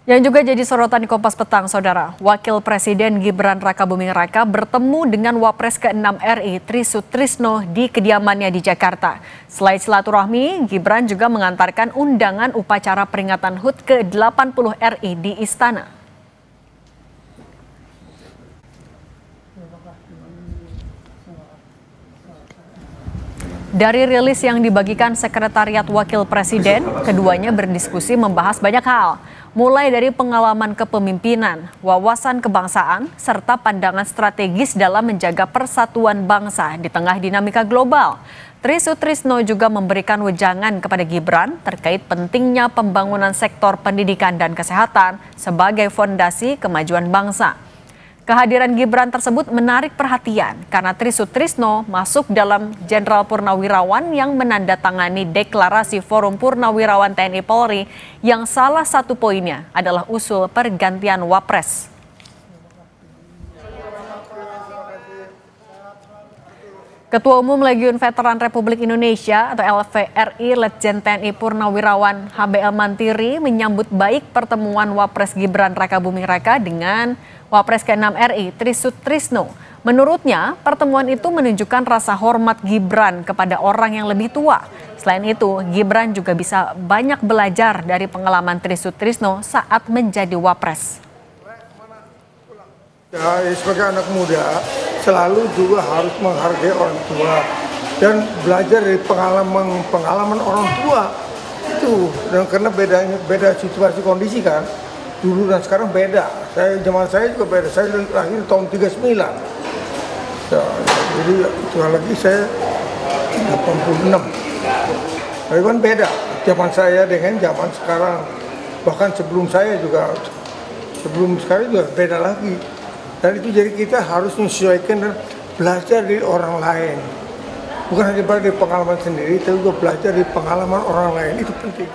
Yang juga jadi sorotan di Kompas Petang, Saudara. Wakil Presiden Gibran Rakabuming Raka bertemu dengan Wapres ke-6 RI Tri Sutrisno di kediamannya di Jakarta. Selain silaturahmi, Gibran juga mengantarkan undangan upacara peringatan HUT ke-80 RI di Istana. Dari rilis yang dibagikan Sekretariat Wakil Presiden, keduanya berdiskusi membahas banyak hal, mulai dari pengalaman kepemimpinan, wawasan kebangsaan, serta pandangan strategis dalam menjaga persatuan bangsa di tengah dinamika global. Tri Sutrisno juga memberikan wejangan kepada Gibran terkait pentingnya pembangunan sektor pendidikan dan kesehatan sebagai fondasi kemajuan bangsa. Kehadiran Gibran tersebut menarik perhatian karena Tri Sutrisno masuk dalam Jenderal Purnawirawan yang menandatangani deklarasi Forum Purnawirawan TNI Polri yang salah satu poinnya adalah usul pergantian Wapres. Ketua Umum Legiun Veteran Republik Indonesia atau LVRI Letjen TNI Purnawirawan HBL Mantiri menyambut baik pertemuan Wapres Gibran Rakabuming Raka dengan Wapres ke-6 RI Tri Sutrisno. Menurutnya, pertemuan itu menunjukkan rasa hormat Gibran kepada orang yang lebih tua. Selain itu, Gibran juga bisa banyak belajar dari pengalaman Tri Sutrisno saat menjadi Wapres. Ya, sebagai anak muda selalu juga harus menghargai orang tua dan belajar dari pengalaman orang tua itu. Dan karena beda situasi kondisi kan, dulu dan sekarang beda. Zaman saya juga beda. Saya lahir tahun 39. Ya, jadi itu lagi saya 86. Tapi kan beda zaman saya dengan zaman sekarang. Bahkan sebelum sekarang juga beda lagi. Dan itu jadi kita harus menyesuaikan dan belajar dari orang lain. Bukan hanya dari pengalaman sendiri, tapi juga belajar dari pengalaman orang lain. Itu penting.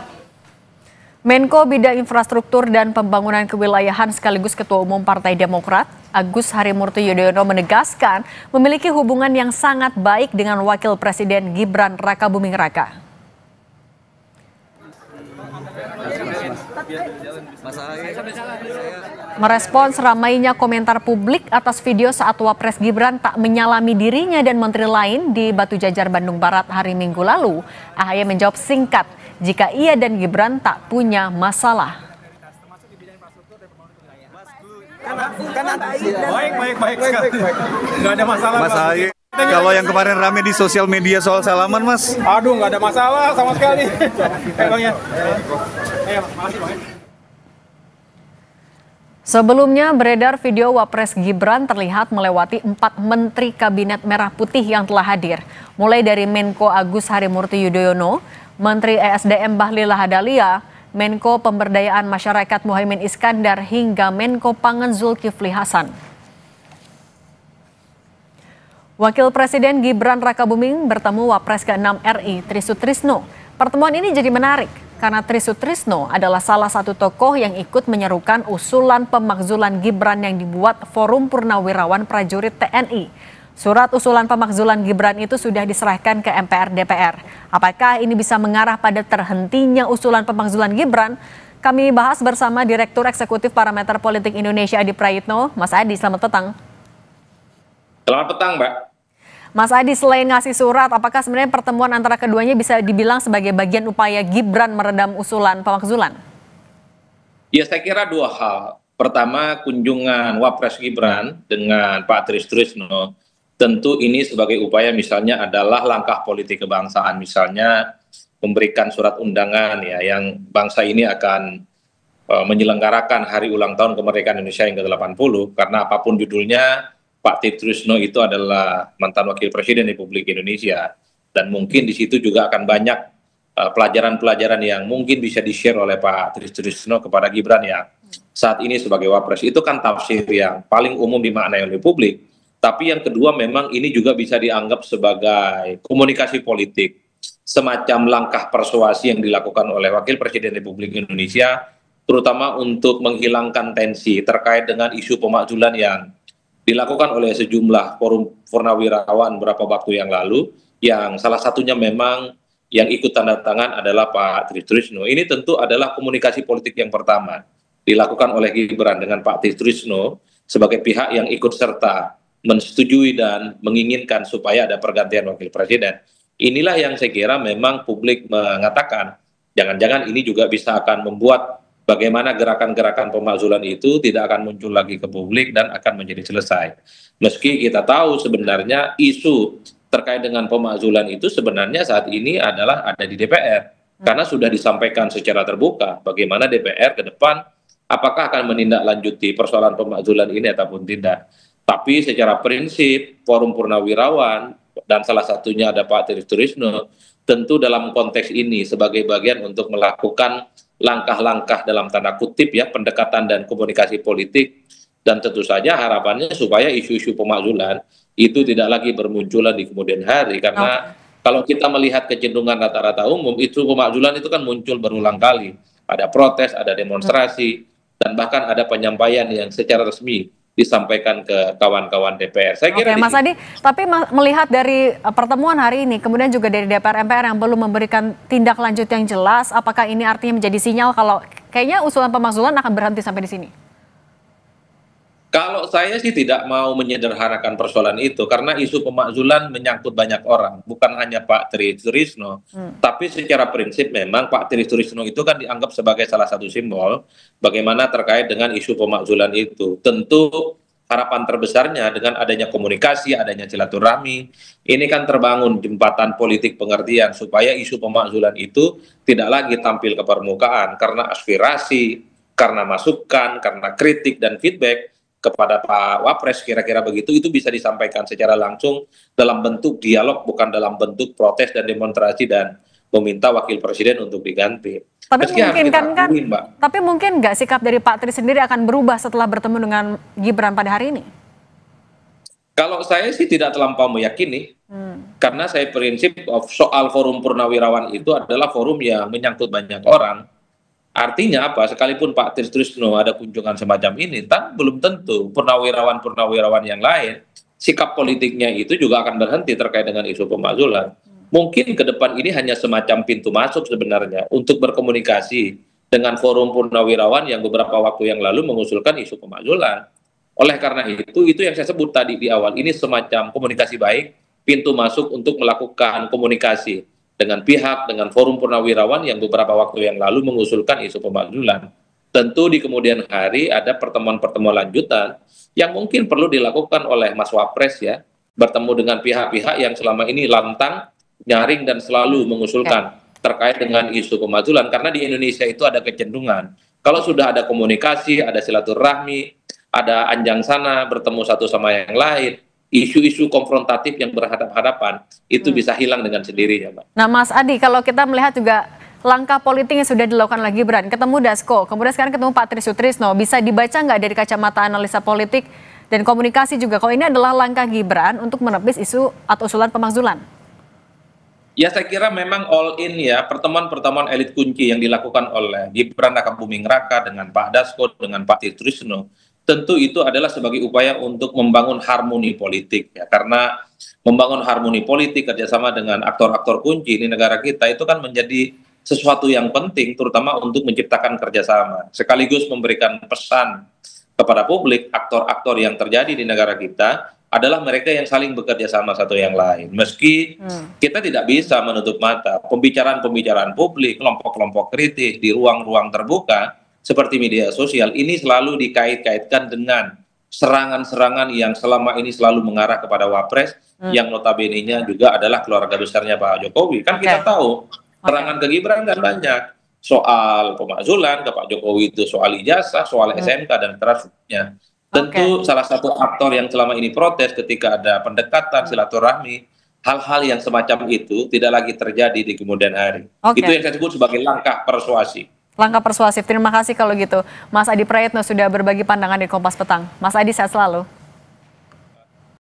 Menko Bidang Infrastruktur dan Pembangunan Kewilayahan sekaligus Ketua Umum Partai Demokrat, Agus Harimurti Yudhoyono menegaskan memiliki hubungan yang sangat baik dengan Wakil Presiden Gibran Rakabuming Raka. Merespons ramainya komentar publik atas video saat Wapres Gibran tak menyalami dirinya dan menteri lain di Batu Jajar, Bandung Barat hari Minggu lalu, AHY menjawab singkat jika ia dan Gibran tak punya masalah. Baik. Nggak ada masalah. Mas AHY, kalau yang kemarin rame di sosial media soal salaman, Mas? Aduh, nggak ada masalah sama sekali. Emangnya. Makasih, Bang. Sebelumnya beredar video Wapres Gibran terlihat melewati 4 menteri Kabinet Merah Putih yang telah hadir. Mulai dari Menko Agus Harimurti Yudhoyono, Menteri ESDM Bahlil Lahadalia, Menko Pemberdayaan Masyarakat Muhaimin Iskandar, hingga Menko Pangan Zulkifli Hasan. Wakil Presiden Gibran Rakabuming bertemu Wapres ke-6 RI Tri Sutrisno. Pertemuan ini jadi menarik karena Tri Sutrisno adalah salah satu tokoh yang ikut menyerukan usulan pemakzulan Gibran yang dibuat Forum Purnawirawan Prajurit TNI. Surat usulan pemakzulan Gibran itu sudah diserahkan ke MPR DPR. Apakah ini bisa mengarah pada terhentinya usulan pemakzulan Gibran? Kami bahas bersama Direktur Eksekutif Parameter Politik Indonesia Adi Prayitno. Mas Adi, selamat petang. Selamat petang, Mbak. Mas Adi, selain ngasih surat, apakah sebenarnya pertemuan antara keduanya bisa dibilang sebagai bagian upaya Gibran meredam usulan pemakzulan? Ya, saya kira dua hal. Pertama, kunjungan Wapres Gibran dengan Pak Tri Sutrisno, tentu ini sebagai upaya misalnya adalah langkah politik kebangsaan, misalnya memberikan surat undangan ya yang bangsa ini akan menyelenggarakan hari ulang tahun kemerdekaan Indonesia yang ke-80, karena apapun judulnya, Pak Tri Sutrisno itu adalah mantan Wakil Presiden Republik Indonesia, dan mungkin di situ juga akan banyak pelajaran-pelajaran yang mungkin bisa di-share oleh Pak Tri Sutrisno kepada Gibran yang saat ini sebagai Wapres. Itu kan tafsir yang paling umum dimaknai oleh publik. Tapi yang kedua, memang ini juga bisa dianggap sebagai komunikasi politik, semacam langkah persuasi yang dilakukan oleh Wakil Presiden Republik Indonesia, terutama untuk menghilangkan tensi terkait dengan isu pemakzulan yang dilakukan oleh sejumlah forum purnawirawan beberapa waktu yang lalu, yang salah satunya memang yang ikut tanda tangan adalah Pak Tri Sutrisno. Ini tentu adalah komunikasi politik yang pertama. dilakukan oleh Gibran dengan Pak Trisno sebagai pihak yang ikut serta mensetujui dan menginginkan supaya ada pergantian wakil presiden. Inilah yang saya kira memang publik mengatakan jangan-jangan ini juga bisa akan membuat bagaimana gerakan-gerakan pemakzulan itu tidak akan muncul lagi ke publik dan akan menjadi selesai. Meski kita tahu sebenarnya isu terkait dengan pemakzulan itu sebenarnya saat ini adalah ada di DPR. Karena sudah disampaikan secara terbuka bagaimana DPR ke depan apakah akan menindaklanjuti persoalan pemakzulan ini ataupun tidak. Tapi secara prinsip Forum Purnawirawan dan salah satunya ada Pak Trisno tentu dalam konteks ini sebagai bagian untuk melakukan langkah-langkah dalam tanda kutip ya pendekatan dan komunikasi politik, dan tentu saja harapannya supaya isu-isu pemakzulan itu tidak lagi bermunculan di kemudian hari, karena kalau kita melihat kecenderungan rata-rata umum itu pemakzulan itu kan muncul berulang kali, ada protes, ada demonstrasi, dan bahkan ada penyampaian yang secara resmi disampaikan ke kawan-kawan DPR. Saya kira Mas Adi, tapi melihat dari pertemuan hari ini, kemudian juga dari DPR MPR yang belum memberikan tindak lanjut yang jelas, apakah ini artinya menjadi sinyal kalau kayaknya usulan pemakzulan akan berhenti sampai di sini? Kalau saya sih tidak mau menyederhanakan persoalan itu, karena isu pemakzulan menyangkut banyak orang, bukan hanya Pak Trisno, tapi secara prinsip memang Pak Trisno itu kan dianggap sebagai salah satu simbol bagaimana terkait dengan isu pemakzulan itu. Tentu harapan terbesarnya dengan adanya komunikasi, adanya silaturahmi, ini kan terbangun jembatan politik pengertian supaya isu pemakzulan itu tidak lagi tampil ke permukaan, karena aspirasi, karena masukan, karena kritik dan feedback kepada Pak Wapres kira-kira begitu, itu bisa disampaikan secara langsung dalam bentuk dialog, bukan dalam bentuk protes dan demonstrasi dan meminta wakil presiden untuk diganti. Tapi mungkin nggak sikap dari Pak Tri sendiri akan berubah setelah bertemu dengan Gibran pada hari ini? Kalau saya sih tidak terlampau meyakini, karena saya prinsip soal Forum Purnawirawan itu adalah forum yang menyangkut banyak orang. Artinya apa? Sekalipun Pak Trisno ada kunjungan semacam ini, kan belum tentu purnawirawan yang lain sikap politiknya itu juga akan berhenti terkait dengan isu pemakzulan. Mungkin ke depan ini hanya semacam pintu masuk sebenarnya untuk berkomunikasi dengan Forum Purnawirawan yang beberapa waktu yang lalu mengusulkan isu pemakzulan. Oleh karena itu yang saya sebut tadi di awal, ini semacam komunikasi baik, pintu masuk untuk melakukan komunikasi dengan pihak, dengan Forum Purnawirawan yang beberapa waktu yang lalu mengusulkan isu pemakzulan. Tentu di kemudian hari ada pertemuan-pertemuan lanjutan yang mungkin perlu dilakukan oleh Mas Wapres ya, bertemu dengan pihak-pihak yang selama ini lantang, nyaring dan selalu mengusulkan terkait dengan isu pemakzulan, karena di Indonesia itu ada kecenderungan. Kalau sudah ada komunikasi, ada silaturahmi, ada anjang sana bertemu satu sama yang lain, isu-isu konfrontatif yang berhadapan-hadapan itu bisa hilang dengan sendirinya, Mbak. Nah, Mas Adi, kalau kita melihat juga langkah politik yang sudah dilakukan oleh Gibran, ketemu Dasko, kemudian sekarang ketemu Pak Trisno, bisa dibaca nggak dari kacamata analisa politik dan komunikasi juga, kalau ini adalah langkah Gibran untuk menepis isu atau usulan pemakzulan? Ya, saya kira memang all in ya, pertemuan-pertemuan elit kunci yang dilakukan oleh Gibran Rakabuming Raka dengan Pak Dasko, dengan Pak Trisno, tentu itu adalah sebagai upaya untuk membangun harmoni politik ya, karena membangun harmoni politik kerjasama dengan aktor-aktor kunci di negara kita itu kan menjadi sesuatu yang penting, terutama untuk menciptakan kerjasama sekaligus memberikan pesan kepada publik. Aktor-aktor yang terjadi di negara kita adalah mereka yang saling bekerja sama satu yang lain, meski kita tidak bisa menutup mata pembicaraan-pembicaraan publik, kelompok-kelompok kritis di ruang-ruang terbuka seperti media sosial ini selalu dikait-kaitkan dengan serangan-serangan yang selama ini selalu mengarah kepada Wapres, yang notabene-nya juga adalah keluarga besarnya Pak Jokowi. Kan kita tahu serangan ke Gibran kan banyak, soal pemakzulan ke Pak Jokowi itu soal ijazah, soal SMK dan seterusnya. Tentu salah satu aktor yang selama ini protes ketika ada pendekatan silaturahmi, hal-hal yang semacam itu tidak lagi terjadi di kemudian hari. Itu yang saya sebut sebagai langkah persuasi. Langkah persuasif. Terima kasih kalau gitu. Mas Adi Prayitno sudah berbagi pandangan di Kompas Petang. Mas Adi, sehat selalu.